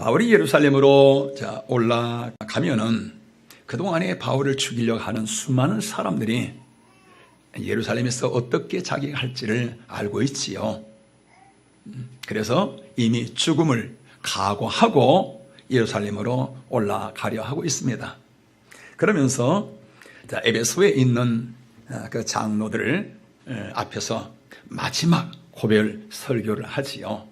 바울이 예루살렘으로 올라가면은 그동안에 바울을 죽이려고 하는 수많은 사람들이 예루살렘에서 어떻게 자기가 할지를 알고 있지요. 그래서 이미 죽음을 각오하고 예루살렘으로 올라가려 하고 있습니다. 그러면서 에베소에 있는 그 장로들 앞에서 마지막 고별 설교를 하지요.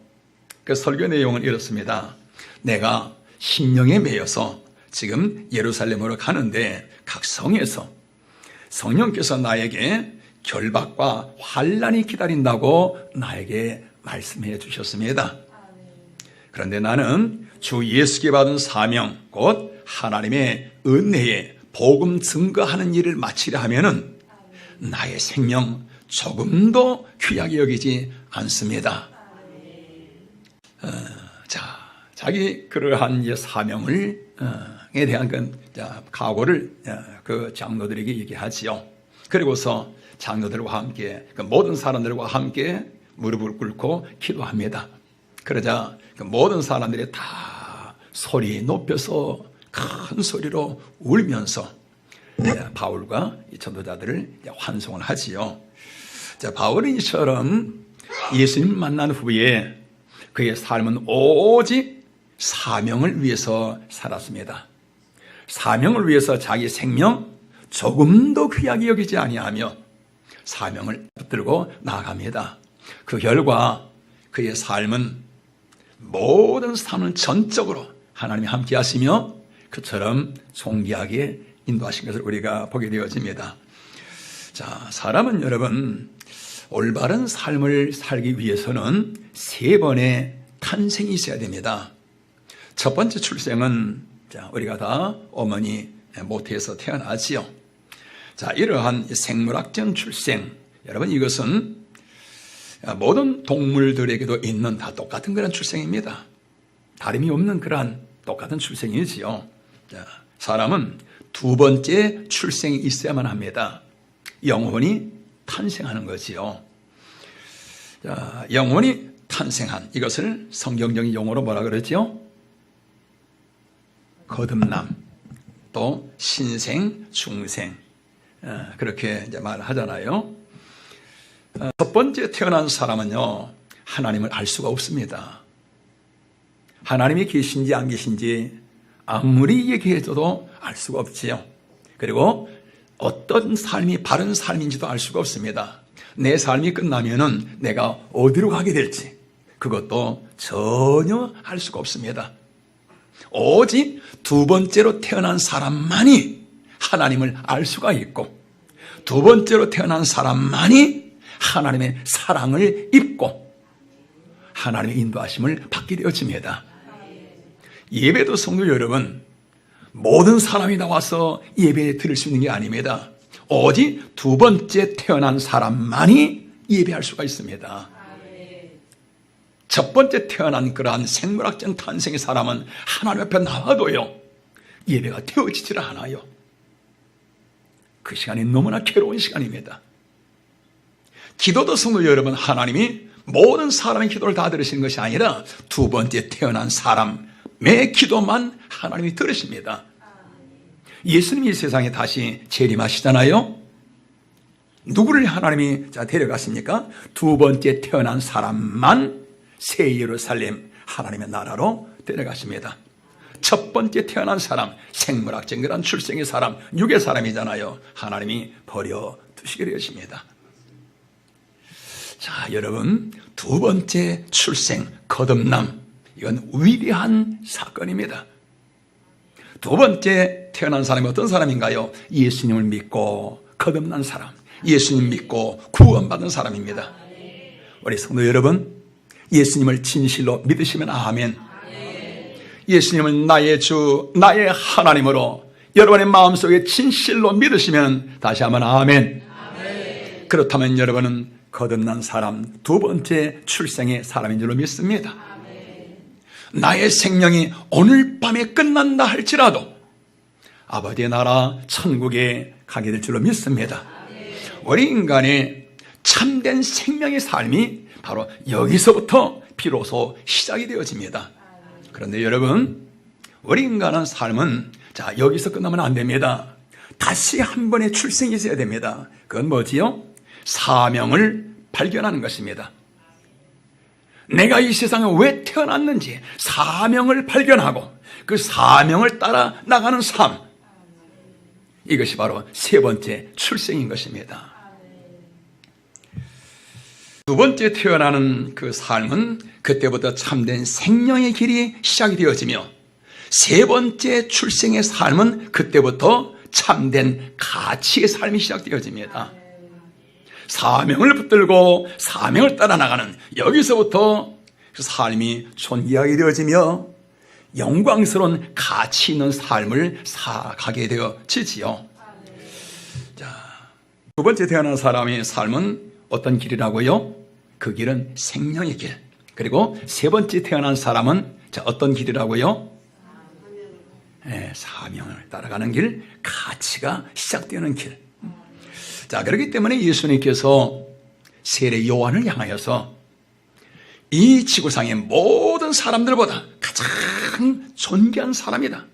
그 설교 내용은 이렇습니다. 내가 심령에 매여서 지금 예루살렘으로 가는데 각 성에서 성령께서 나에게 결박과 환난이 기다린다고 나에게 말씀해 주셨습니다. 그런데 나는 주 예수께 받은 사명, 곧 하나님의 은혜에 복음 증거하는 일을 마치려 하면은 나의 생명 조금도 귀하게 여기지 않습니다. 자기 그러한 사명을 에 대한 각오를 그 장로들에게 얘기하지요. 그리고서 장로들과 함께 그 모든 사람들과 함께 무릎을 꿇고 기도합니다. 그러자 그 모든 사람들이 다 소리 높여서 큰 소리로 울면서 바울과 이 전도자들을 환송을 하지요. 바울은 이처럼 예수님 만난 후에 그의 삶은 오직 사명을 위해서 살았습니다. 사명을 위해서 자기 생명 조금도 귀하게 여기지 아니하며 사명을 붙들고 나아갑니다. 그 결과 그의 삶은 모든 삶을 전적으로 하나님이 함께 하시며 그처럼 존귀하게 인도하신 것을 우리가 보게 되어집니다. 사람은 여러분 올바른 삶을 살기 위해서는 3번의 탄생이 있어야 됩니다. 첫 번째 출생은 우리가 다 어머니 모태에서 태어나지요. 이러한 생물학적 출생, 여러분 이것은 모든 동물들에게도 있는 다 똑같은 그런 출생입니다. 다름이 없는 그러한 똑같은 출생이지요. 사람은 2번째 출생이 있어야만 합니다. 영혼이 탄생하는 거지요. 영혼이 탄생한 이것을 성경적인 용어로 뭐라 그러지요? 거듭남, 또 신생, 중생 그렇게 말을 하잖아요. 첫 번째 태어난 사람은요 하나님을 알 수가 없습니다. 하나님이 계신지 안 계신지 아무리 얘기해줘도 알 수가 없지요. 그리고 어떤 삶이 바른 삶인지도 알 수가 없습니다. 내 삶이 끝나면은 내가 어디로 가게 될지 그것도 전혀 알 수가 없습니다. 오직 2번째로 태어난 사람만이 하나님을 알 수가 있고 2번째로 태어난 사람만이 하나님의 사랑을 입고 하나님의 인도하심을 받게 되어집니다. 예배도 성도 여러분 모든 사람이 나와서 예배에 들을 수 있는 게 아닙니다. 오직 2번째 태어난 사람만이 예배할 수가 있습니다. 첫 번째 태어난 그러한 생물학적 탄생의 사람은 하나님 앞에 나와도요 예배가 되어지질 않아요. 그 시간이 너무나 괴로운 시간입니다. 기도도 성도 여러분 하나님이 모든 사람의 기도를 다 들으시는 것이 아니라 2번째 태어난 사람의 기도만 하나님이 들으십니다. 예수님이 이 세상에 다시 재림하시잖아요. 누구를 하나님이 데려갔습니까? 2번째 태어난 사람만 새 예루살렘 하나님의 나라로 데려가십니다. 첫 번째 태어난 사람, 생물학적 그런 출생의 사람, 육의 사람이잖아요. 하나님이 버려두시게 되십니다. 여러분 2번째 출생, 거듭남 이건 위대한 사건입니다. 2번째 태어난 사람이 어떤 사람인가요? 예수님을 믿고 거듭난 사람, 예수님 믿고 구원받은 사람입니다. 우리 성도 여러분 예수님을 진실로 믿으시면 아멘. 예수님을 나의 주, 나의 하나님으로 여러분의 마음속에 진실로 믿으시면 다시 한번 아멘. 그렇다면 여러분은 거듭난 사람, 2번째 출생의 사람인 줄로 믿습니다. 나의 생명이 오늘 밤에 끝난다 할지라도 아버지의 나라 천국에 가게 될 줄로 믿습니다. 우리 인간의 참된 생명의 삶이 바로 여기서부터 비로소 시작이 되어집니다. 그런데 여러분, 우리 인간의 삶은 자, 여기서 끝나면 안 됩니다. 다시 한 번의 출생이 있어야 됩니다. 그건 뭐지요? 사명을 발견하는 것입니다. 내가 이 세상에 왜 태어났는지 사명을 발견하고 그 사명을 따라 나가는 삶, 이것이 바로 세 번째 출생인 것입니다. 두 번째 태어나는 그 삶은 그때부터 참된 생명의 길이 시작이 되어지며, 세 번째 출생의 삶은 그때부터 참된 가치의 삶이 시작되어집니다. 사명을 붙들고 사명을 따라 나가는, 여기서부터 그 삶이 존귀하게 되어지며 영광스러운 가치 있는 삶을 살아가게 되어지지요. 자, 두 번째 태어난 사람의 삶은 어떤 길이라고요? 그 길은 생명의 길. 그리고 세 번째 태어난 사람은 자, 어떤 길이라고요? 네, 사명을 따라가는 길, 가치가 시작되는 길. 자, 그렇기 때문에 예수님께서 세례 요한을 향하여서 이 지구상의 모든 사람들보다 가장 존귀한 사람이다,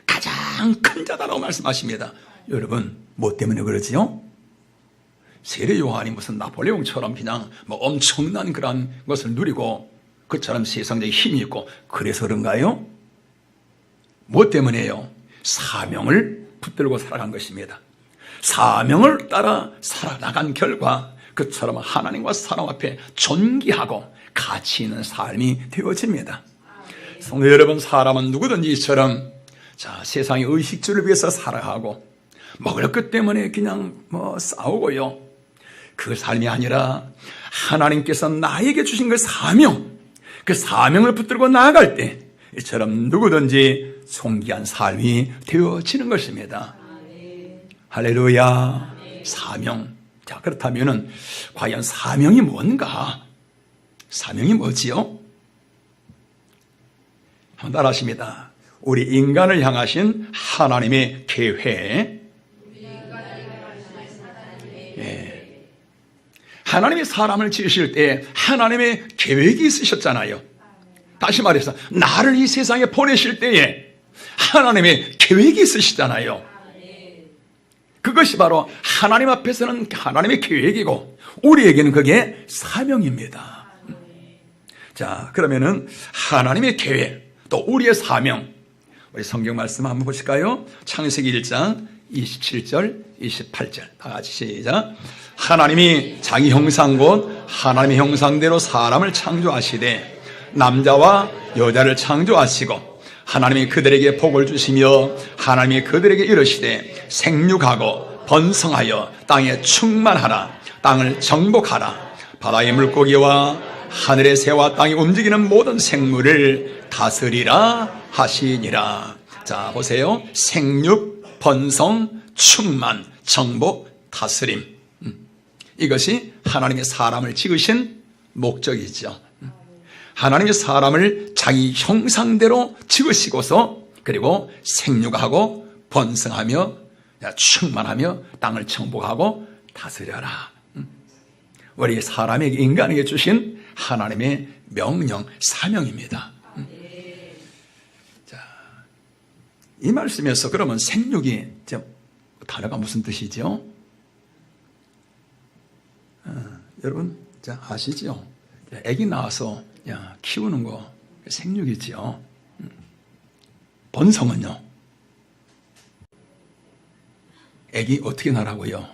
가장 큰 자다라고 말씀하십니다. 여러분, 뭐 때문에 그러지요? 세례 요한이 무슨 나폴레옹처럼 그냥 뭐 엄청난 그런 것을 누리고 그처럼 세상적인 힘이 있고 그래서 그런가요? 뭐 때문에요? 사명을 붙들고 살아간 것입니다. 사명을 따라 살아나간 결과 그처럼 하나님과 사람 앞에 존귀하고 가치 있는 삶이 되어집니다. 성도 여러분, 사람은 누구든지 이처럼 자, 세상의 의식주를 위해서 살아가고 먹을 것 때문에 그냥 뭐 싸우고요. 그 삶이 아니라 하나님께서 나에게 주신 그 사명, 그 사명을 붙들고 나아갈 때 이처럼 누구든지 존귀한 삶이 되어지는 것입니다. 할렐루야. 사명. 자, 그렇다면은 과연 사명이 뭔가? 사명이 뭐지요? 한번 따라하십니다. 우리 인간을 향하신 하나님의 계획. 예. 하나님이 사람을 지으실 때 하나님의 계획이 있으셨잖아요. 다시 말해서 나를 이 세상에 보내실 때에 하나님의 계획이 있으시잖아요. 그것이 바로 하나님 앞에서는 하나님의 계획이고 우리에게는 그게 사명입니다. 자, 그러면은 하나님의 계획, 또 우리의 사명, 우리 성경 말씀 한번 보실까요? 창세기 1장 27절, 28절 다 같이 시작. 하나님이 자기 형상 곧 하나님의 형상대로 사람을 창조하시되 남자와 여자를 창조하시고 하나님이 그들에게 복을 주시며 하나님이 그들에게 이르시되 생육하고 번성하여 땅에 충만하라, 땅을 정복하라, 바다의 물고기와 하늘의 새와 땅에 움직이는 모든 생물을 다스리라 하시니라. 자, 보세요. 생육, 번성, 충만, 정복, 다스림. 이것이 하나님의 사람을 지으신 목적이죠. 하나님의 사람을 자기 형상대로 지으시고서 그리고 생육하고 번성하며 충만하며 땅을 정복하고 다스려라. 우리 사람에게, 인간에게 주신 하나님의 명령, 사명입니다. 자, 이 말씀에서 그러면 생육이 단어가 무슨 뜻이죠? 여러분 아시죠? 아기 낳아서 키우는 거 생육이지요. 번성은요? 아기 어떻게 나라고요?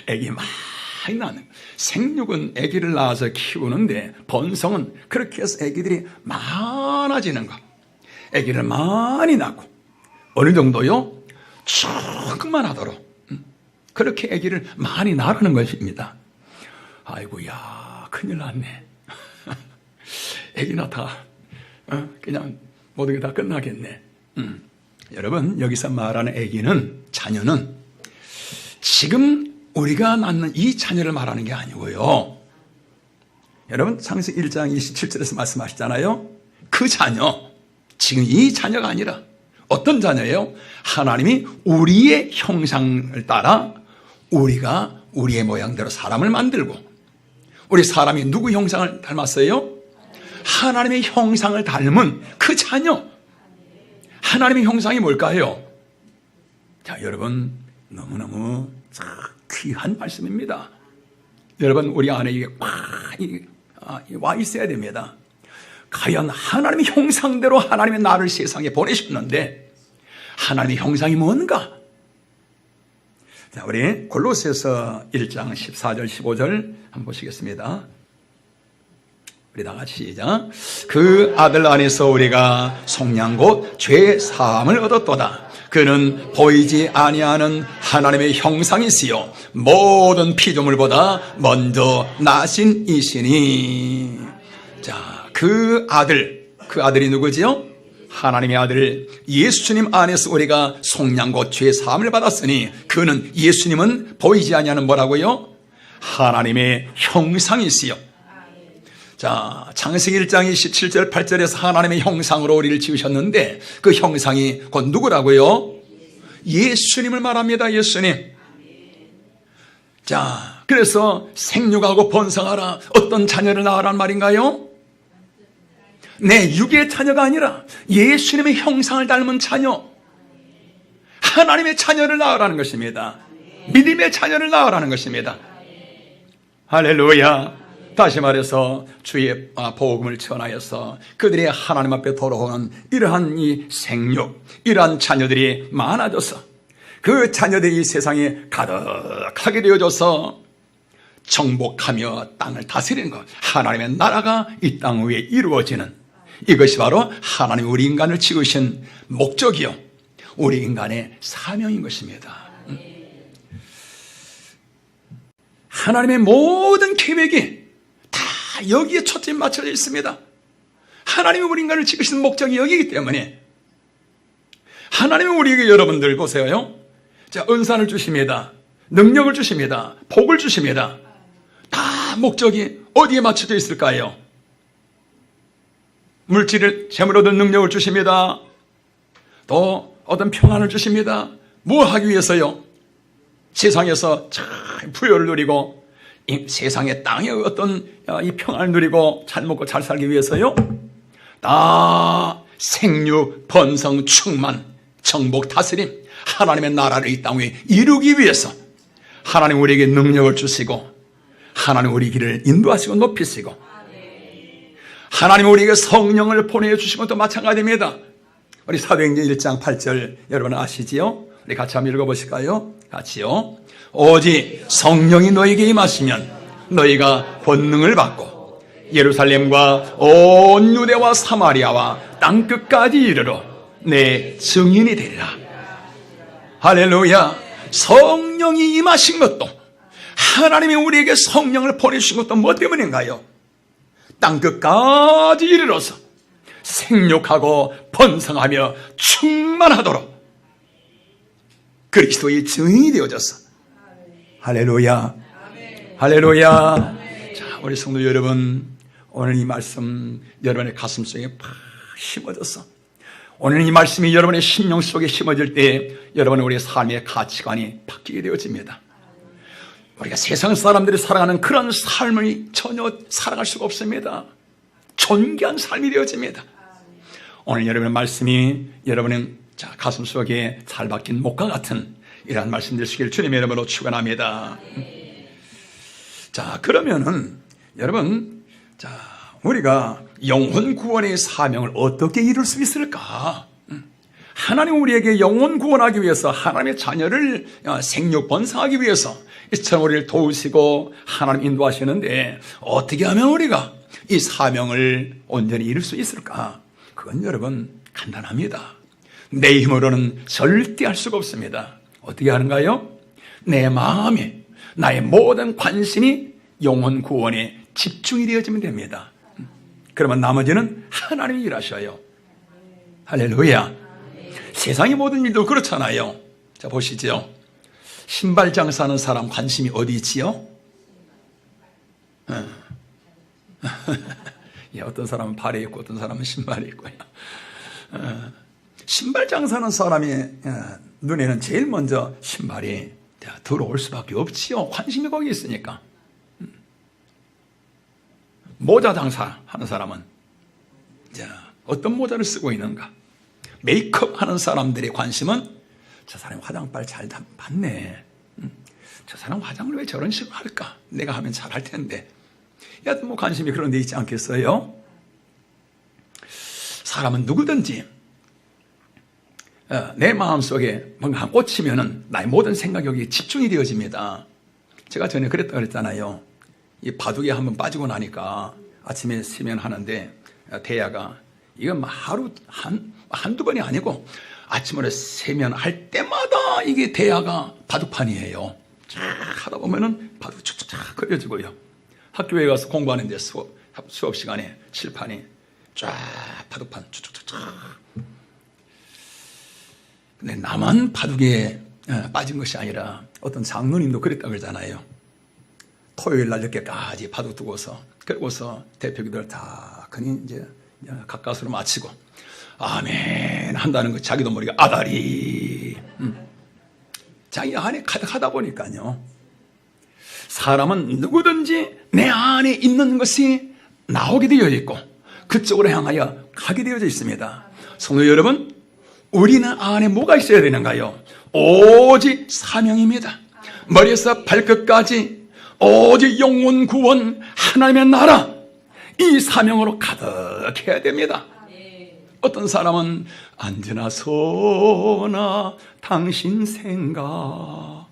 아기 많이 낳는. 생육은 아기를 낳아서 키우는데 번성은 그렇게 해서 아기들이 많아지는 거. 아기를 많이 낳고 어느 정도요? 충만하도록 그렇게 아기를 많이 낳으라는 것입니다. 아이고야, 큰일 났네. 아기 낳다가 그냥 모든 게 다 끝나겠네. 여러분, 여기서 말하는 아기는, 자녀는 지금 우리가 낳는 이 자녀를 말하는 게 아니고요. 여러분, 창세기 1장 27절에서 말씀하시잖아요. 그 자녀, 지금 이 자녀가 아니라 어떤 자녀예요? 하나님이 우리의 형상을 따라 우리가 우리의 모양대로 사람을 만들고, 우리 사람이 누구 형상을 닮았어요? 하나님의 형상을 닮은 그 자녀. 하나님의 형상이 뭘까요? 자, 여러분, 너무너무 귀한 말씀입니다. 여러분, 우리 안에 이게 와 있어야 됩니다. 과연 하나님의 형상대로 하나님의 나를 세상에 보내셨는데 하나님의 형상이 뭔가? 자, 우리 골로새서 1장 14절 15절 한번 보시겠습니다. 우리 다 같이 시작. 그 아들 안에서 우리가 속량 곧 죄 사함을 얻었도다. 그는 보이지 아니하는 하나님의 형상이시요 모든 피조물보다 먼저 나신 이시니. 자, 그 아들이 누구지요? 하나님의 아들 예수님 안에서 우리가 속량 곧 죄 사함을 받았으니 그는, 예수님은 보이지 아니하는 뭐라고요? 하나님의 형상이시요. 자, 창세기 1장 27절 8절에서 하나님의 형상으로 우리를 지으셨는데 그 형상이 곧 누구라고요? 예수님을 말합니다. 예수님. 자, 그래서 생육하고 번성하라, 어떤 자녀를 낳으란 말인가요? 내 육의 자녀가 아니라 예수님의 형상을 닮은 자녀, 하나님의 자녀를 낳으라는 것입니다. 믿음의 자녀를 낳으라는 것입니다. 할렐루야. 다시 말해서 주의 복음을 전하여서 그들이 하나님 앞에 돌아오는 이러한 이 생육, 이러한 자녀들이 많아져서 그 자녀들이 이 세상에 가득하게 되어져서 정복하며 땅을 다스리는 것, 하나님의 나라가 이 땅 위에 이루어지는, 이것이 바로 하나님 우리 인간을 지으신 목적이요, 우리 인간의 사명인 것입니다. 하나님의 모든 계획이 다 여기에 초점이 맞춰져 있습니다. 하나님이 우리 인간을 지으신 목적이 여기이기 때문에 하나님은 우리에게, 여러분들 보세요. 자, 은사를 주십니다. 능력을 주십니다. 복을 주십니다. 다 목적이 어디에 맞춰져 있을까요? 물질을, 재물 얻은 능력을 주십니다. 또 어떤 평안을 주십니다. 뭐 하기 위해서요? 세상에서 참 부여를 누리고 세상의 땅의 어떤 이 평안을 누리고 잘 먹고 잘 살기 위해서요. 다 생육, 번성, 충만, 정복, 다스림, 하나님의 나라를 이 땅 위에 이루기 위해서 하나님 우리에게 능력을 주시고 하나님 우리 길을 인도하시고 높이시고 하나님 우리에게 성령을 보내주신 것도 마찬가지입니다. 우리 사도행전 1장 8절 여러분 아시지요? 우리 같이 한번 읽어보실까요? 같이요. 오직 성령이 너에게 임하시면 너희가 권능을 받고 예루살렘과 온 유대와 사마리아와 땅끝까지 이르러 내 증인이 되리라. 할렐루야. 성령이 임하신 것도, 하나님이 우리에게 성령을 보내주신 것도 뭐 때문인가요? 땅끝까지 이르러서 생육하고 번성하며 충만하도록 그리스도의 증인이 되어져서. 할렐루야. 할렐루야. 자, 우리 성도 여러분, 오늘 이 말씀 여러분의 가슴 속에 팍 심어져서, 오늘 이 말씀이 여러분의 심령 속에 심어질 때 여러분의 우리의 삶의 가치관이 바뀌게 되어집니다. 우리가 세상 사람들이 살아가는 그런 삶을 전혀 살아갈 수가 없습니다. 존귀한 삶이 되어집니다. 오늘 여러분의 말씀이 여러분의 가슴 속에 잘 박힌 목과 같은 이러한 말씀 되시길 주님의 이름으로 축원합니다. 자, 그러면은 여러분, 자, 우리가 영혼 구원의 사명을 어떻게 이룰 수 있을까? 하나님 우리에게 영혼 구원하기 위해서, 하나님의 자녀를 생육 번성하기 위해서 이처럼 우리를 도우시고 하나님 인도하시는데 어떻게 하면 우리가 이 사명을 온전히 이룰 수 있을까? 그건 여러분 간단합니다. 내 힘으로는 절대 할 수가 없습니다. 어떻게 하는가요? 내 마음에 나의 모든 관심이 영혼 구원에 집중이 되어지면 됩니다. 그러면 나머지는 하나님이 일하셔요. 할렐루야. 세상의 모든 일도 그렇잖아요. 자, 보시죠. 신발 장사하는 사람 관심이 어디 있지요? 어떤 사람은 발에 있고 어떤 사람은 신발에 있고요. 신발 장사하는 사람의 눈에는 제일 먼저 신발이 들어올 수밖에 없지요. 관심이 거기 있으니까. 모자 장사하는 사람은 자, 어떤 모자를 쓰고 있는가? 메이크업 하는 사람들의 관심은 저 사람이 화장빨 잘 봤네. 저 사람 화장을 왜 저런 식으로 할까? 내가 하면 잘할 텐데. 여하튼 뭐 관심이 그런 데 있지 않겠어요? 사람은 누구든지 내 마음속에 뭔가 꽂히면은 나의 모든 생각이 여기에 집중이 되어집니다. 제가 전에 그랬다 그랬잖아요. 이 바둑에 한번 빠지고 나니까 아침에 세면하는데 대야가 이건 하루 한두 번이 아니고 아침으로 세면할 때마다 이게 대야가 바둑판이에요. 쫙 하다 보면은 바둑 쫙 그려지고요. 학교에 가서 공부하는데 수업 시간에 칠판이 쫙 바둑판 쭉쭉쭉. 근데 나만 바둑에 빠진 것이 아니라 어떤 장로님도 그랬다 그러잖아요. 토요일 날 이렇게까지 바둑 두고서 그러고서 대표기도를 다 그니 이제 가까스로 마치고 아멘 한다는 거 자기도 모르게 아다리 자기 안에 가득하다 보니까요. 사람은 누구든지 내 안에 있는 것이 나오게 되어 있고 그쪽으로 향하여 가게 되어져 있습니다. 성도 여러분, 우리는 안에 뭐가 있어야 되는가요? 오직 사명입니다. 머리에서 발끝까지 오직 영혼 구원 하나님의 나라 이 사명으로 가득해야 됩니다. 어떤 사람은 언제나 소나 당신 생각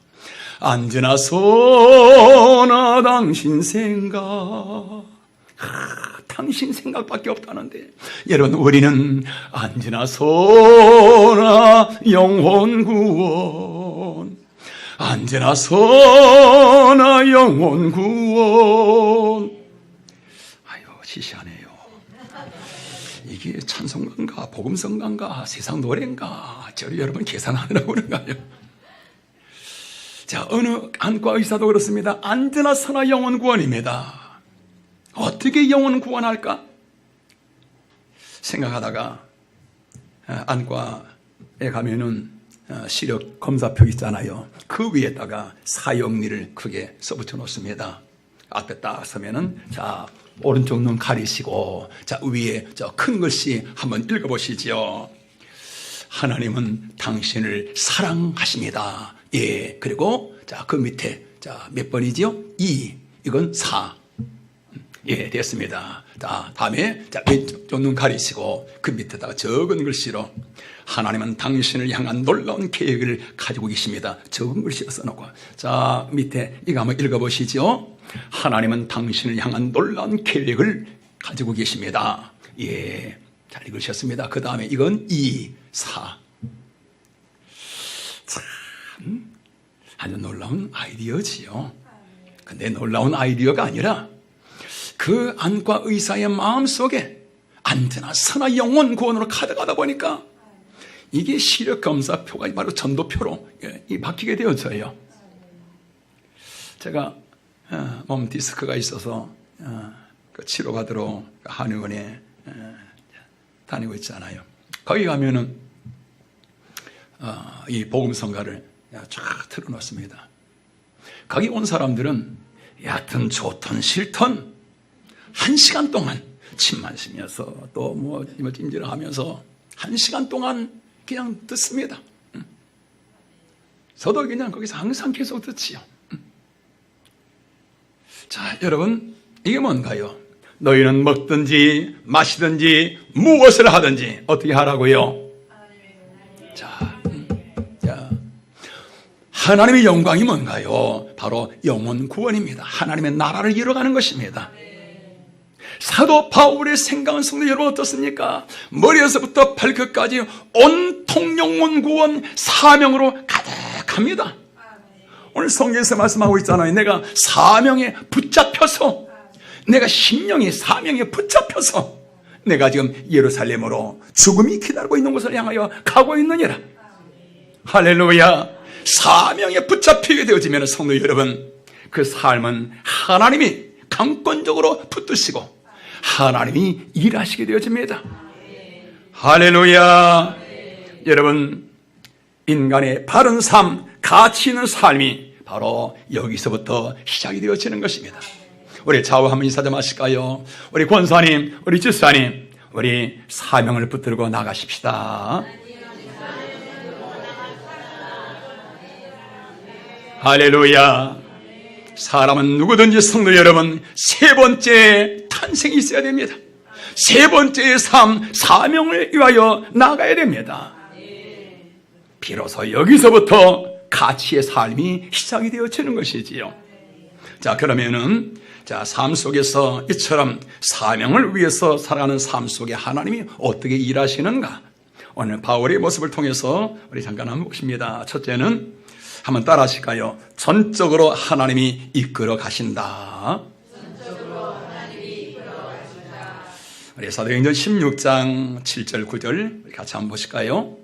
언제나 소나 당신 생각 당신 생각밖에 없다는데 여러분 우리는 언제나 소나 영혼 구원 언제나 소나 영혼 구원 아유 시시하네요. 이게 찬송가인가 복음성가인가 세상 노래인가 저를 여러분 계산하느라고 그런가요? 자, 어느 안과 의사도 그렇습니다. 언제나 선한 영혼 구원입니다. 어떻게 영혼 구원할까? 생각하다가 안과에 가면은 시력 검사표 있잖아요. 그 위에다가 사형리를 크게 써붙여 놓습니다. 앞에 딱 서면은 자 오른쪽 눈 가리시고 자 위에 저 큰 글씨 한번 읽어보시죠. 하나님은 당신을 사랑하십니다. 예. 그리고 자 그 밑에 자 몇 번이죠? 2. 이건 4. 예, 됐습니다. 자, 다음에 자 왼쪽 눈 가리시고 그 밑에다가 적은 글씨로 하나님은 당신을 향한 놀라운 계획을 가지고 계십니다. 적은 글씨로 써놓고 자 밑에 이거 한번 읽어보시죠. 하나님은 당신을 향한 놀라운 계획을 가지고 계십니다. 예, 잘 읽으셨습니다. 그 다음에 이건 2, 4. 참 아주 놀라운 아이디어지요. 근데 놀라운 아이디어가 아니라 그 안과 의사의 마음속에 언제나 선한 영혼 구원으로 가득하다 보니까 이게 시력 검사표가 바로 전도표로 바뀌게 되어져요. 제가 몸 디스크가 있어서 치료받으러 한의원에 다니고 있잖아요. 거기 가면은 이 복음성가를 쫙 틀어놓습니다. 거기 온 사람들은 얕든 좋든 싫든 1시간 동안 침만 쉬면서 또 뭐 찜질하면서 1시간 동안 그냥 듣습니다. 저도 그냥 거기서 항상 계속 듣지요. 자, 여러분 이게 뭔가요? 너희는 먹든지 마시든지 무엇을 하든지 어떻게 하라고요? 자, 하나님의 영광이 뭔가요? 바로 영혼 구원입니다. 하나님의 나라를 이뤄가는 것입니다. 사도 바울의 생각은 성도 여러분 어떻습니까? 머리에서부터 발끝까지 온통 영혼 구원 사명으로 가득합니다. 오늘 성경에서 말씀하고 있잖아요. 내가 사명에 붙잡혀서 내가 심령이 사명에 붙잡혀서 내가 지금 예루살렘으로 죽음이 기다리고 있는 곳을 향하여 가고 있느니라. 할렐루야. 사명에 붙잡히게 되어지면 성도 여러분 그 삶은 하나님이 강권적으로 붙드시고 하나님이 일하시게 되어집니다. 할렐루야. 여러분 인간의 바른 삶, 가치 있는 삶이 바로 여기서부터 시작이 되어지는 것입니다. 우리 좌우 한번 인사 좀 하실까요? 우리 권사님, 우리 집사님, 우리 사명을 붙들고 나가십시다. 할렐루야. 사람은 누구든지 성도 여러분, 세 번째 탄생이 있어야 됩니다. 세 번째의 삶, 사명을 위하여 나가야 됩니다. 비로소 여기서부터 가치의 삶이 시작이 되어지는 것이지요. 자, 그러면은 삶 속에서 이처럼 사명을 위해서 살아가는 삶 속에 하나님이 어떻게 일하시는가? 오늘 바울의 모습을 통해서 우리 잠깐 한번 보십니다. 첫째는 한번 따라 하실까요? 전적으로 하나님이 이끌어 가신다. 우리 사도행전 16장 7절 9절 같이 한번 보실까요?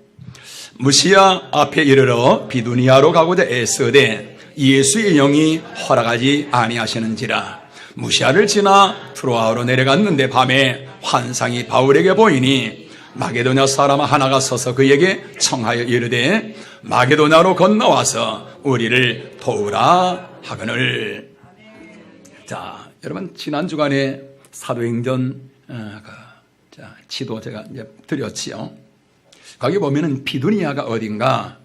무시야 앞에 이르러 비두니아로 가고자 애쓰되 예수의 영이 허락하지 아니하시는지라. 무시아를 지나 트로아로 내려갔는데 밤에 환상이 바울에게 보이니 마게도냐 사람 하나가 서서 그에게 청하여 이르되 마게도냐로 건너와서 우리를 도우라 하거늘. 자, 여러분 지난 주간에 사도행전 지도 제가 이제 드렸지요. 거기 보면은 비두니아가 어딘가,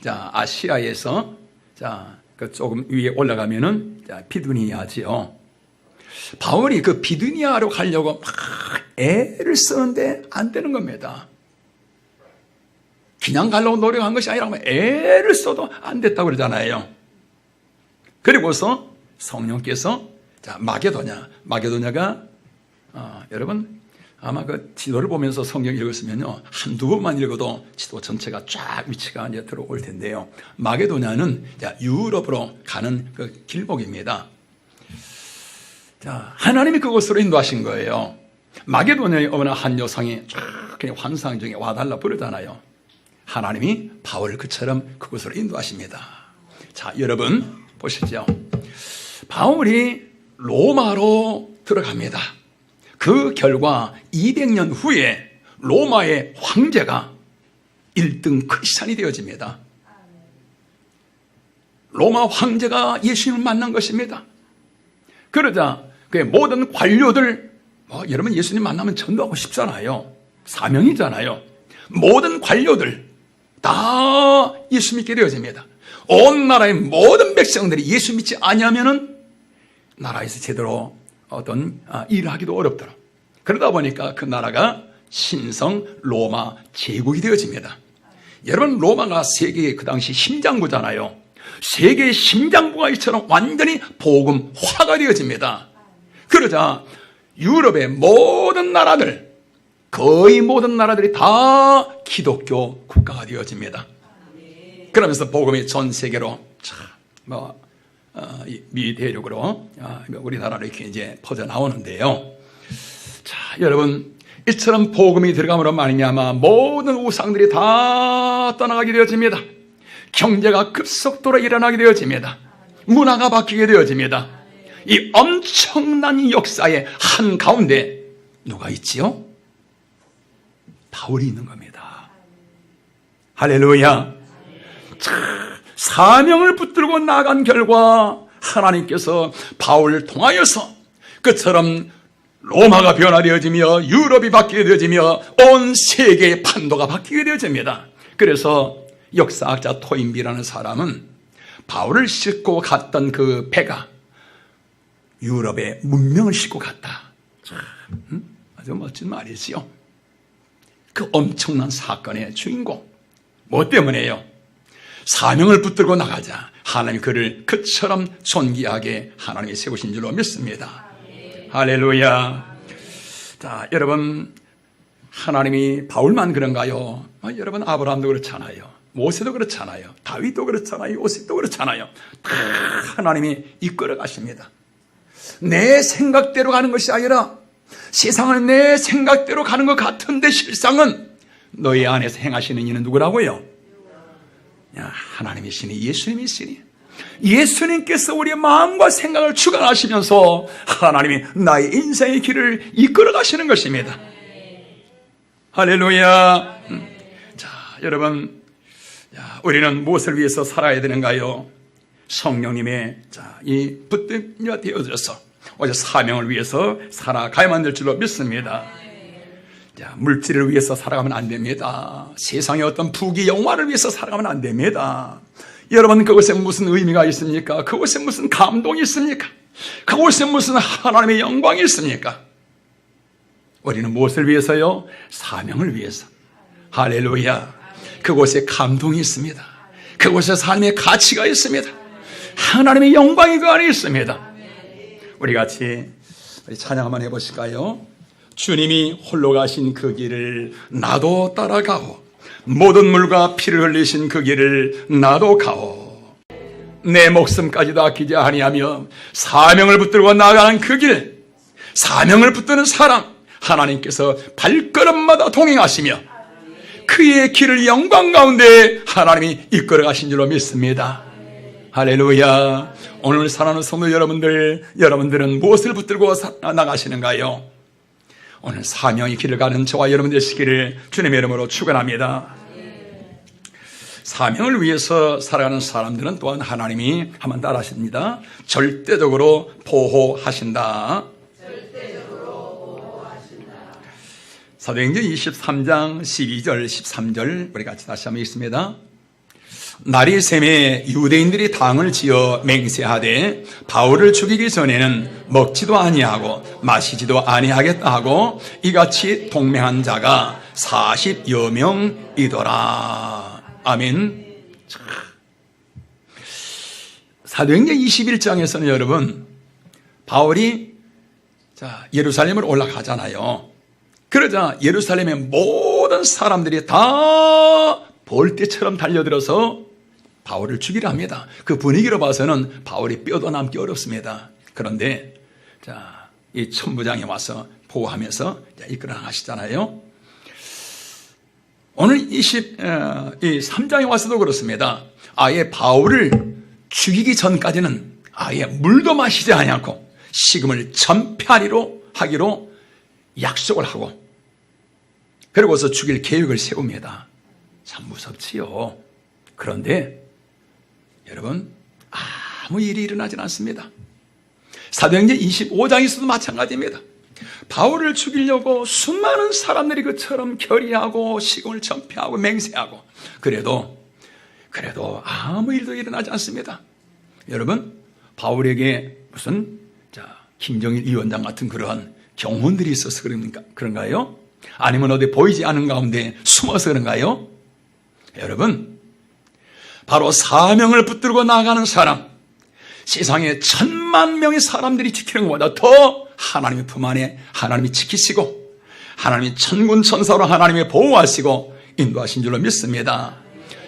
아시아에서 그 조금 위에 올라가면은 비두니아지요. 바울이 그 비두니아로 가려고 막 애를 쓰는데 안 되는 겁니다. 그냥 가려고 노력한 것이 아니라 애를 써도 안 됐다고 그러잖아요. 그리고서 성령께서 마게도냐가 여러분 아마 그 지도를 보면서 성경 읽었으면요, 한두 번만 읽어도 지도 전체가 쫙 위치가 이제 들어올 텐데요. 마게도냐는 유럽으로 가는 그 길목입니다. 자, 하나님이 그곳으로 인도하신 거예요. 마게도냐에 어느 한 여성이 쫙 그냥 환상 중에 와달라 부르잖아요. 하나님이 바울을 그처럼 그곳으로 인도하십니다. 자, 여러분 보시죠. 바울이 로마로 들어갑니다. 그 결과 200년 후에 로마의 황제가 1등 크리스찬이 되어집니다. 로마 황제가 예수님을 만난 것입니다. 그러자 그 모든 관료들, 여러분 예수님 만나면 전도하고 싶잖아요. 사명이잖아요. 모든 관료들 다 예수 믿게 되어집니다. 온 나라의 모든 백성들이 예수 믿지 아니하면은 나라에서 제대로 어떤 일을 하기도 어렵더라. 그러다 보니까 그 나라가 신성 로마 제국이 되어집니다. 여러분 로마가 세계의 그 당시 심장부잖아요. 세계의 심장부가 이처럼 완전히 복음화가 되어집니다. 그러자 유럽의 모든 나라들, 거의 모든 나라들이 다 기독교 국가가 되어집니다. 그러면서 복음이 전 세계로 미 대륙으로 우리나라로 이렇게 이제 퍼져 나오는데요. 자, 여러분 이처럼 복음이 들어감으로 말미암아 모든 우상들이 다 떠나가게 되어집니다. 경제가 급속도로 일어나게 되어집니다. 문화가 바뀌게 되어집니다. 이 엄청난 역사의 한가운데 누가 있지요? 바울이 있는 겁니다. 할렐루야. 사명을 붙들고 나간 결과 하나님께서 바울을 통하여서 그처럼 로마가 변화되어지며 유럽이 바뀌게 되어지며 온 세계의 판도가 바뀌게 되어집니다. 그래서 역사학자 토인비라는 사람은 바울을 싣고 갔던 그 배가 유럽의 문명을 싣고 갔다. 아주 멋진 말이지요. 그 엄청난 사건의 주인공. 뭐 때문에요? 사명을 붙들고 나가자 하나님이 그를 그처럼 존귀하게 하나님이 세우신 줄로 믿습니다. 할렐루야. 자, 여러분 하나님이 바울만 그런가요? 여러분 아브라함도 그렇잖아요. 모세도 그렇잖아요. 다윗도 그렇잖아요. 요셉도 그렇잖아요. 다 하나님이 이끌어 가십니다. 내 생각대로 가는 것이 아니라 세상은 내 생각대로 가는 것 같은데 실상은 너희 안에서 행하시는 이는 누구라고요? 하나님이시니 예수님이시니 예수님께서 우리의 마음과 생각을 주관하시면서 하나님이 나의 인생의 길을 이끌어 가시는 것입니다. 할렐루야. 자, 여러분 우리는 무엇을 위해서 살아야 되는가요? 성령님의 이 붙들려 되어져서 어제 사명을 위해서 살아가야만 될 줄로 믿습니다. 자, 물질을 위해서 살아가면 안 됩니다. 세상의 어떤 부귀 영화를 위해서 살아가면 안 됩니다. 여러분, 그것에 무슨 의미가 있습니까? 그것에 무슨 감동이 있습니까? 그것에 무슨 하나님의 영광이 있습니까? 우리는 무엇을 위해서요? 사명을 위해서. 할렐루야. 그곳에 감동이 있습니다. 그곳에 삶의 가치가 있습니다. 하나님의 영광이 그 안에 있습니다. 우리 같이 찬양 한번 해보실까요? 주님이 홀로 가신 그 길을 나도 따라가오. 모든 물과 피를 흘리신 그 길을 나도 가오. 내 목숨까지도 아끼지 아니하며 사명을 붙들고 나아가는 그 길, 사명을 붙드는 사람, 하나님께서 발걸음마다 동행하시며 그의 길을 영광 가운데 하나님이 이끌어 가신 줄로 믿습니다. 할렐루야. 오늘 사랑하는 성도 여러분들은 무엇을 붙들고 나가시는가요? 오늘 사명의 길을 가는 저와 여러분 되시기를 주님의 이름으로 축원합니다. 사명을 위해서 살아가는 사람들은 또한 하나님이 한번 따라하십니다. 절대적으로 보호하신다. 사도행전 23장 12절 13절 우리 같이 다시 한번 읽습니다. 날이 새매 유대인들이 당을 지어 맹세하되 바울을 죽이기 전에는 먹지도 아니하고 마시지도 아니하겠다 하고 이같이 동맹한 자가 40여 명이더라. 아멘. 사도행전 21장에서는 여러분, 바울이 예루살렘을 올라가잖아요. 그러자 예루살렘의 모든 사람들이 다 볼때처럼 달려들어서 바울을 죽이려 합니다. 그 분위기로 봐서는 바울이 뼈도 남기 어렵습니다. 그런데 이 천부장이 와서 보호하면서 이끌어 나가시잖아요. 오늘 3장에 와서도 그렇습니다. 아예 바울을 죽이기 전까지는 아예 물도 마시지 않고 식음을 전폐하기로 하기로 약속을 하고 그러고서 죽일 계획을 세웁니다. 참 무섭지요. 그런데 여러분, 아무 일이 일어나질 않습니다. 사도행전 25장에서도 마찬가지입니다. 바울을 죽이려고 수많은 사람들이 그처럼 결의하고 식음을 전폐하고 맹세하고 그래도 아무 일도 일어나지 않습니다. 여러분, 바울에게 무슨 김정일 위원장 같은 그러한 경호원들이 있어서 그런가요? 아니면 어디 보이지 않은 가운데 숨어서 그런가요? 여러분, 바로 사명을 붙들고 나가는 사람, 세상에 1000만 명의 사람들이 지키는 것보다 더 하나님의 품 안에 하나님이 지키시고 하나님이 천군 천사로 하나님이 보호하시고 인도하신 줄로 믿습니다.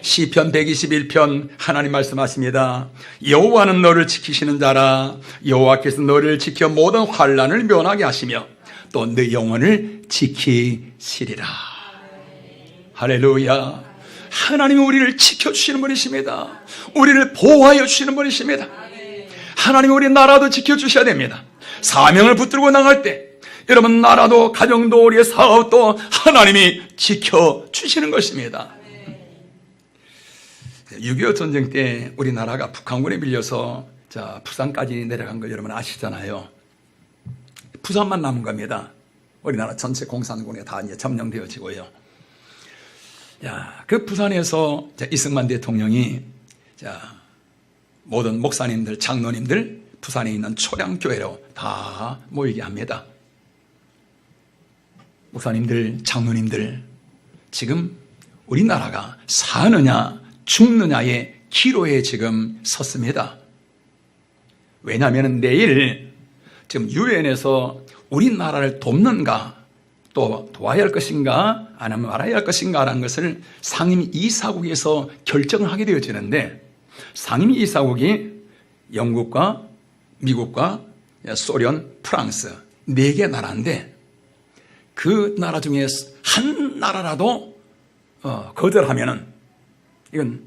시편 121편 하나님 말씀하십니다. 여호와는 너를 지키시는 자라. 여호와께서 너를 지켜 모든 환난을 면하게 하시며 또 네 영혼을 지키시리라. 할렐루야. 하나님이 우리를 지켜주시는 분이십니다. 우리를 보호하여 주시는 분이십니다. 하나님이 우리 나라도 지켜주셔야 됩니다. 사명을 붙들고 나갈 때 여러분, 나라도 가정도 우리의 사업도 하나님이 지켜주시는 것입니다. 6.25 전쟁 때 우리나라가 북한군에 밀려서 부산까지 내려간 거 여러분 아시잖아요. 부산만 남은 겁니다. 우리나라 전체 공산군에 다 이제 점령되어지고요. 그 부산에서 이승만 대통령이 모든 목사님들, 장로님들 부산에 있는 초량교회로 다 모이게 합니다. 목사님들, 장로님들, 지금 우리나라가 사느냐 죽느냐의 기로에 지금 섰습니다. 왜냐하면 내일 지금 유엔에서 우리나라를 돕는가 또 도와야 할 것인가 아니면 말아야 할 것인가라는 것을 상임 이사국에서 결정을 하게 되어지는데, 상임 이사국이 영국과 미국과 소련, 프랑스 4개 나라인데 그 나라 중에 한 나라라도 거절하면은 이건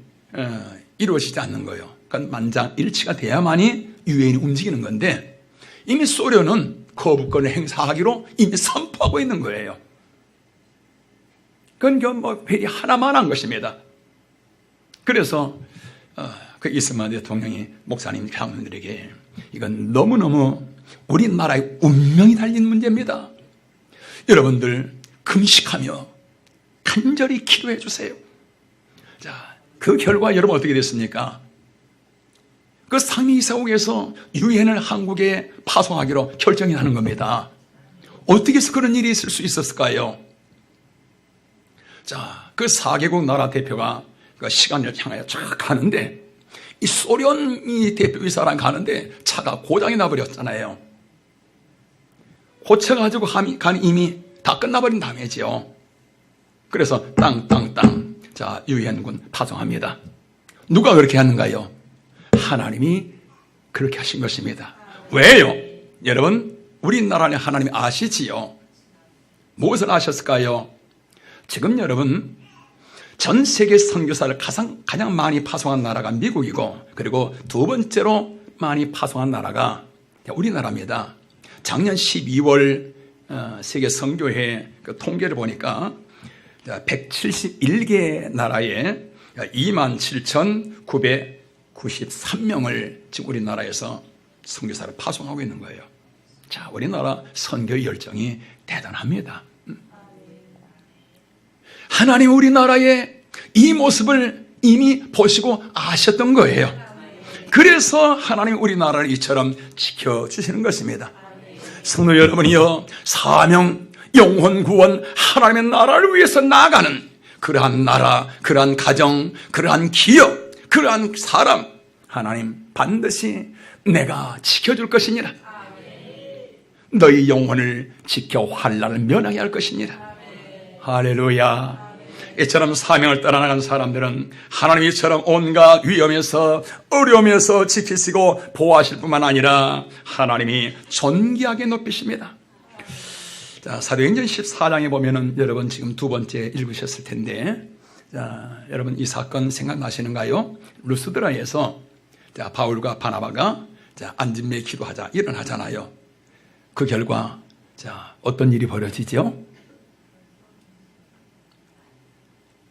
이루어지지 않는 거예요. 그러니까 만장일치가 돼야만이 유엔이 움직이는 건데 이미 소련은 거부권을 행사하기로 이미 선포하고 있는 거예요. 그건 회의 하나만 한 것입니다. 그래서 그 이승만 대통령이 목사님, 장로들에게 이건 너무너무 우리나라의 운명이 달린 문제입니다. 여러분들 금식하며 간절히 기도해 주세요. 자, 그 결과 여러분 어떻게 됐습니까? 그 상위 이사국에서 유엔을 한국에 파송하기로 결정이 나는 겁니다. 어떻게 해서 그런 일이 있을 수 있었을까요? 자, 그 4개국 나라 대표가 그 시간을 향하여 쫙 가는데, 이 소련이 대표이사랑 가는데 차가 고장이 나버렸잖아요. 고쳐가지고 가니 이미 다 끝나버린 다음이지요. 그래서 땅 자, 유엔군 파송합니다. 누가 그렇게 하는가요? 하나님이 그렇게 하신 것입니다. 왜요? 여러분, 우리나라는 하나님이 아시지요? 무엇을 아셨을까요? 지금 여러분, 전 세계 선교사를 가장 많이 파송한 나라가 미국이고, 그리고 두 번째로 많이 파송한 나라가 우리나라입니다. 작년 12월 세계 선교회 그 통계를 보니까 171개 나라에 27,993명을 지금 우리나라에서 선교사를 파송하고 있는 거예요. 자, 우리나라 선교의 열정이 대단합니다. 하나님 우리나라의 이 모습을 이미 보시고 아셨던 거예요. 그래서 하나님 우리나라를 이처럼 지켜주시는 것입니다. 성도 여러분이요, 사명, 영혼 구원, 하나님의 나라를 위해서 나아가는 그러한 나라, 그러한 가정, 그러한 기업, 그러한 사람, 하나님 반드시 내가 지켜줄 것이니라. 너희 영혼을 지켜 환난을 면하게 할 것이니라. 할렐루야. 이처럼 사명을 떠나간 사람들은 하나님 이처럼 온갖 위험에서 어려움에서 지키시고 보호하실 뿐만 아니라 하나님이 존귀하게 높이십니다. 자, 사도행전 14장에 보면은 여러분 지금 두 번째 읽으셨을 텐데, 자, 여러분 이 사건 생각나시는가요? 루스드라에서 자, 바울과 바나바가 자, 안진매 기도하자 일어나잖아요. 그 결과 자, 어떤 일이 벌어지죠?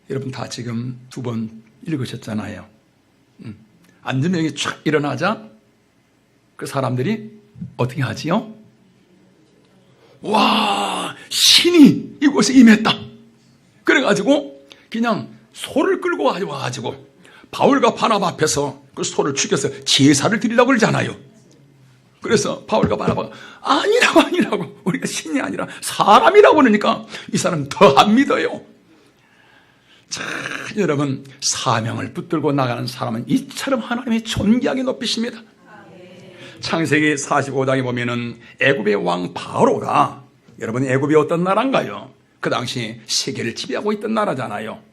여러분 다 지금 두 번 읽으셨잖아요. 안진병이 쫙 일어나자 그 사람들이 어떻게 하지요? 와, 신이 이곳에 임했다. 그래가지고 그냥 소를 끌고 와가지고 바울과 바나바 앞에서 그 소를 죽여서 제사를 드리려고 그러잖아요. 그래서 바울과 바나바가 아니라고 우리가 신이 아니라 사람이라고 그러니까 이 사람 더 안 믿어요. 자, 여러분, 사명을 붙들고 나가는 사람은 이처럼 하나님이 존귀하게 높이십니다. 창세기 45장에 보면은 애굽의 왕 바로가, 여러분 애굽이 어떤 나라인가요? 그 당시 세계를 지배하고 있던 나라잖아요.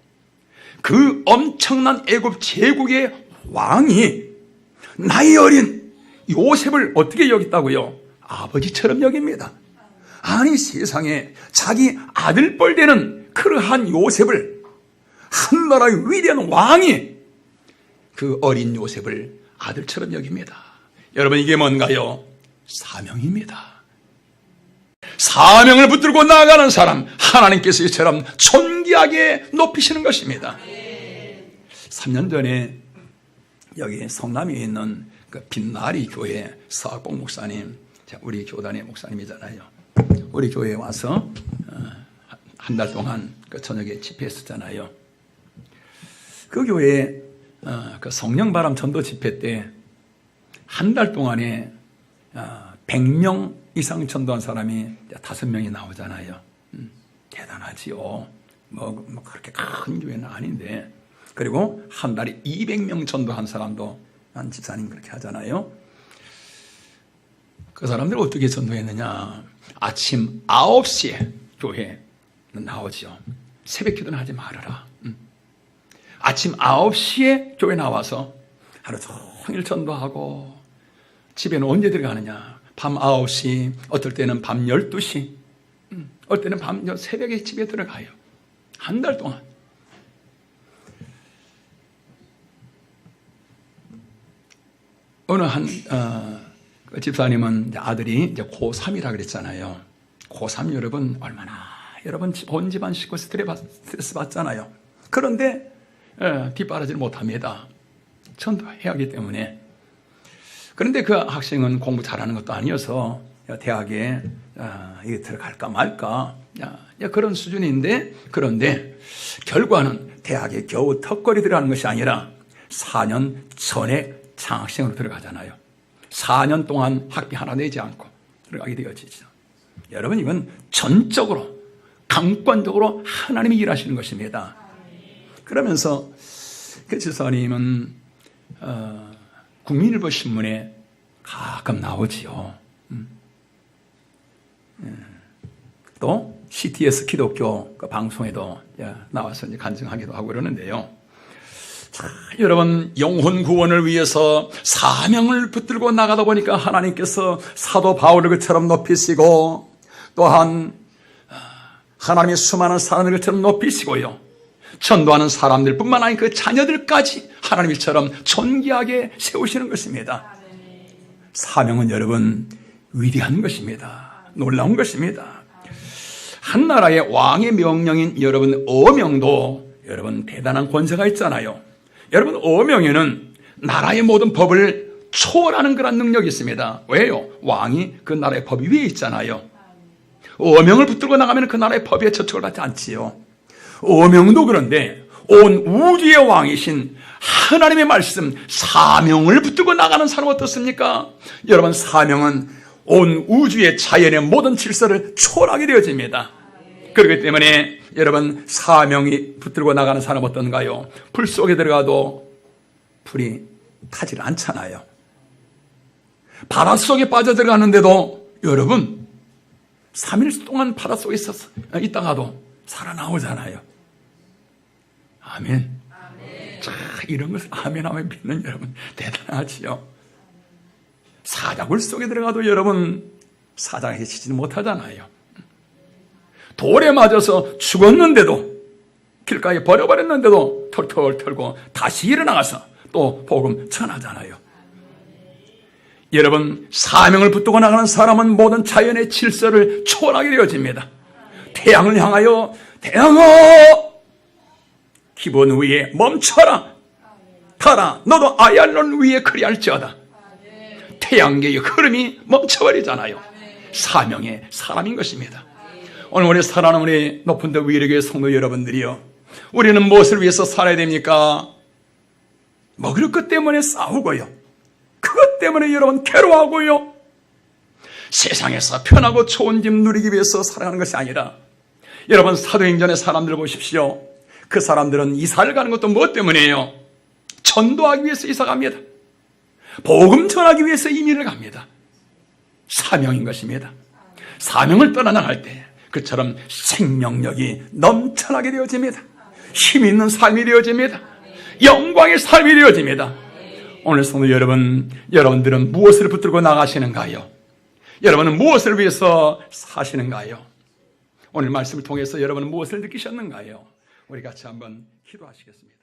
그 엄청난 애굽 제국의 왕이 나이 어린 요셉을 어떻게 여겼다고요? 아버지처럼 여깁니다. 아니 세상에 자기 아들뻘 되는 그러한 요셉을, 한 나라의 위대한 왕이 그 어린 요셉을 아들처럼 여깁니다. 여러분 이게 뭔가요? 사명입니다. 사명을 붙들고 나아가는 사람, 하나님께서 이처럼 존귀하게 높이시는 것입니다. 3년 전에 여기 성남에 있는 그 빛나리 교회 서학봉 목사님, 우리 교단의 목사님이잖아요. 우리 교회에 와서 한 달 동안 그 저녁에 집회했었잖아요. 그 교회에 그 성령바람 전도 집회 때 한 달 동안에 100명 이상 전도한 사람이 5명이 나오잖아요. 대단하지요. 뭐 그렇게 큰 교회는 아닌데, 그리고 한 달에 200명 전도한 사람도 한 집사님 그렇게 하잖아요. 그 사람들 어떻게 전도했느냐? 아침 9시에 교회에 나오죠. 새벽 기도는 하지 말아라. 아침 9시에 교회 나와서 하루 종일 전도하고, 집에는 언제 들어가느냐? 밤 9시, 어떨 때는 밤 12시, 어떨 때는 새벽에 집에 들어가요. 한 달 동안. 어느 그 집사님은 아들이 이제 고3이라 그랬잖아요. 고3 여러분, 얼마나 여러분 온 집안 식구 스트레스 받잖아요. 그런데 뒷바라지를 못합니다. 전도해야 하기 때문에. 그런데 그 학생은 공부 잘하는 것도 아니어서 대학에 들어갈까 말까 그런 수준인데, 그런데 결과는 대학에 겨우 턱걸이 들어가는 것이 아니라 4년 전에 장학생으로 들어가잖아요. 4년 동안 학비 하나 내지 않고 들어가게 되어지죠. 여러분, 이건 전적으로 강권적으로 하나님이 일하시는 것입니다. 그러면서 그 지사님은 국민일보 신문에 가끔 나오지요. 또 CTS 기독교 그 방송에도 나와서 이제 간증하기도 하고 그러는데요. 자, 여러분, 영혼 구원을 위해서 사명을 붙들고 나가다 보니까 하나님께서 사도 바울을 그처럼 높이시고, 또한 하나님의 수많은 사람을 그처럼 높이시고요, 전도하는 사람들뿐만 아니라 그 자녀들까지 하나님처럼 존귀하게 세우시는 것입니다. 사명은 여러분 위대한 것입니다. 놀라운 것입니다. 한 나라의 왕의 명령인 여러분 어명도 여러분 대단한 권세가 있잖아요. 여러분, 어명에는 나라의 모든 법을 초월하는 그런 능력이 있습니다. 왜요? 왕이 그 나라의 법이 위에 있잖아요. 어명을 붙들고 나가면 그 나라의 법에 저촉을 받지 않지요. 어명도 그런데 온 우주의 왕이신 하나님의 말씀, 사명을 붙들고 나가는 사람은 어떻습니까? 여러분, 사명은 온 우주의 자연의 모든 질서를 초월하게 되어집니다. 그렇기 때문에 여러분, 사명이 붙들고 나가는 사람은 어떤가요? 불 속에 들어가도 불이 타질 않잖아요. 바닷속에 빠져들어가는데도 여러분 3일 동안 바닷속에 있다가도 살아나오잖아요. 아멘. 자, 이런 것을 아멘 하면 믿는 여러분 대단하지요. 사자굴 속에 들어가도 여러분 사자가 해치지는 못하잖아요. 돌에 맞아서 죽었는데도, 길가에 버려버렸는데도 털털 털고 다시 일어나가서 또 복음 전하잖아요. 여러분, 사명을 붙들고 나가는 사람은 모든 자연의 질서를 초월하게 되어집니다. 태양을 향하여 태양아 기본 위에 멈춰라, 타라, 너도 아얄론 위에 그리할지어다. 태양계의 흐름이 멈춰버리잖아요. 사명의 사람인 것입니다. 오늘 우리 사랑하는 우리 높은 데 위력의 성도 여러분들이요, 우리는 무엇을 위해서 살아야 됩니까? 먹을 것 때문에 싸우고요, 그것 때문에 여러분 괴로워하고요, 세상에서 편하고 좋은 집 누리기 위해서 살아가는 것이 아니라, 여러분 사도행전의 사람들 보십시오. 그 사람들은 이사를 가는 것도 무엇 때문이에요? 전도하기 위해서 이사 갑니다. 복음 전하기 위해서 이민을 갑니다. 사명인 것입니다. 사명을 떠나나갈 때 그처럼 생명력이 넘쳐나게 되어집니다. 힘 있는 삶이 되어집니다. 영광의 삶이 되어집니다. 오늘 성도 여러분, 여러분들은 무엇을 붙들고 나가시는가요? 여러분은 무엇을 위해서 사시는가요? 오늘 말씀을 통해서 여러분은 무엇을 느끼셨는가요? 우리 같이 한번 기도하시겠습니다.